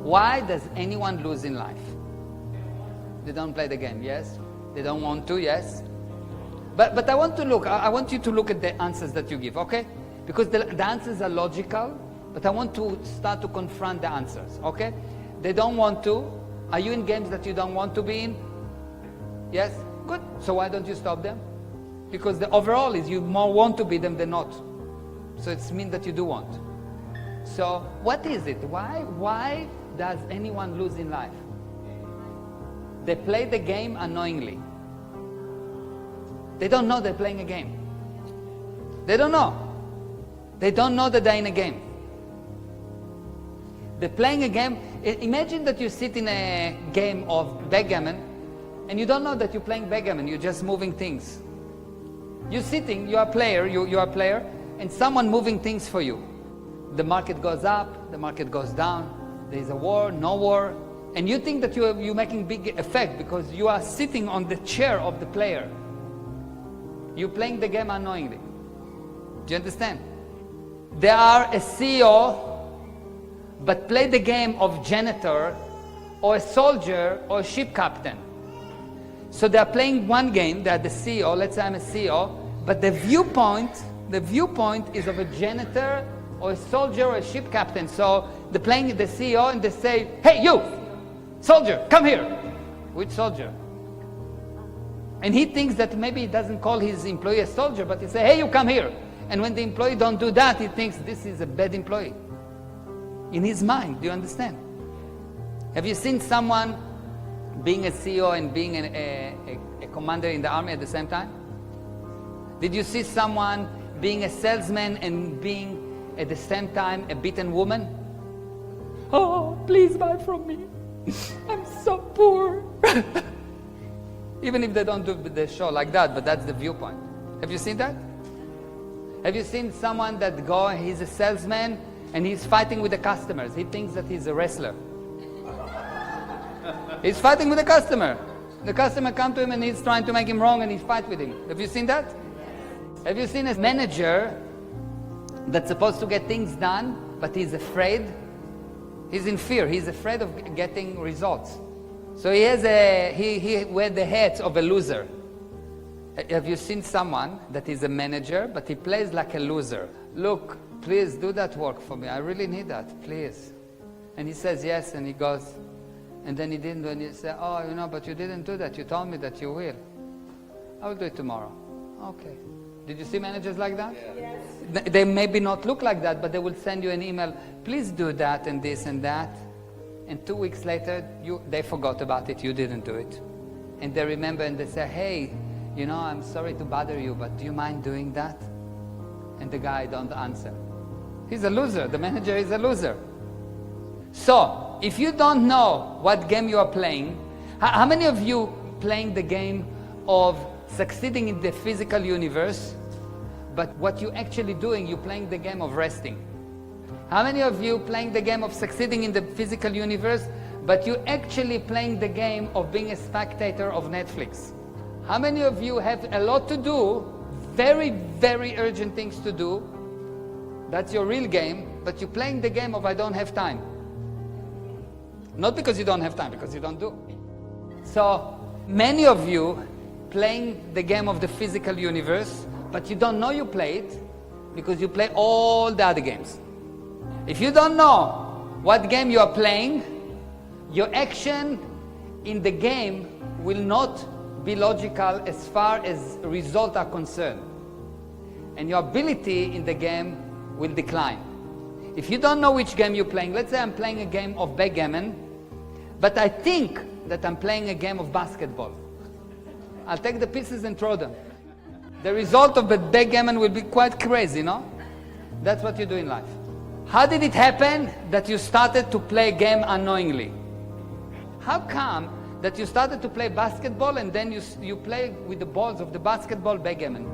Why does anyone lose in life? They don't play the game, yes? They don't want to, yes? But I want you to look at the answers that you give, okay? Because the answers are logical, but I want to start to confront the answers, okay? They don't want to. Are you in games that you don't want to be in? Yes? Good. So why don't you stop them? Because the overall is you more want to be them than not. So it means that you do want. So what is it? Why does anyone lose in life? They play the game unknowingly. They don't know they're playing a game. They don't know. They don't know that they're in a game. They're playing a game. Imagine that you sit in a game of backgammon and you don't know that you're playing backgammon. You're just moving things. You're sitting, you're a player, and someone moving things for you. The market goes up, the market goes down, there's a war, no war, and you think that you're making big effect because you are sitting on the chair of the player. You're playing the game unknowingly. Do you understand? They are a CEO, but play the game of janitor, or a soldier, or a ship captain. So they are playing one game, they are the CEO, let's say I'm a CEO, but the viewpoint is of a janitor, or a soldier, or a ship captain. So they're playing the CEO and they say, hey you, soldier, come here. Which soldier? And he thinks that maybe he doesn't call his employee a soldier, but he say, hey you, come here. And when the employee don't do that, he thinks this is a bad employee. In his mind, do you understand? Have you seen someone being a CEO and being a commander in the army at the same time? Did you see someone being a salesman and being at the same time a beaten woman? Oh, please buy from me. I'm so poor. Even if they don't do the show like that, but that's the viewpoint. Have you seen that? Have you seen someone that he's a salesman and he's fighting with the customers? He thinks that he's a wrestler. He's fighting with the customer. The customer comes to him and he's trying to make him wrong and he fights with him. Have you seen that? Yes. Have you seen a manager that's supposed to get things done, but he's afraid? He's in fear. He's afraid of getting results. So he wears the hat of a loser. Have you seen someone that is a manager, but he plays like a loser? Look, please do that work for me. I really need that, please. And he says yes, and he goes, and then he didn't do it, and he said, oh, but you didn't do that. You told me that you will. I will do it tomorrow. Okay. Did you see managers like that? Yeah. Yes. They maybe not look like that, but they will send you an email, please do that and this and that. And 2 weeks later, they forgot about it. You didn't do it. And they remember and they say, hey, I'm sorry to bother you, but do you mind doing that? And the guy don't answer. He's a loser. The manager is a loser. So, if you don't know what game you are playing, how many of you playing the game of succeeding in the physical universe, but what you're actually doing, you're playing the game of resting? How many of you playing the game of succeeding in the physical universe, but you're actually playing the game of being a spectator of Netflix? How many of you have a lot to do, very, very urgent things to do? That's your real game, but you're playing the game of I don't have time. Not because you don't have time, because you don't do. So many of you playing the game of the physical universe, but you don't know you play it because you play all the other games. If you don't know what game you are playing, your action in the game will not be logical as far as results are concerned. And your ability in the game will decline. If you don't know which game you're playing, let's say I'm playing a game of backgammon, but I think that I'm playing a game of basketball. I'll take the pieces and throw them. The result of the backgammon will be quite crazy, no? That's what you do in life. How did it happen that you started to play a game unknowingly? How come that you started to play basketball and then you play with the balls of the basketball backgammon?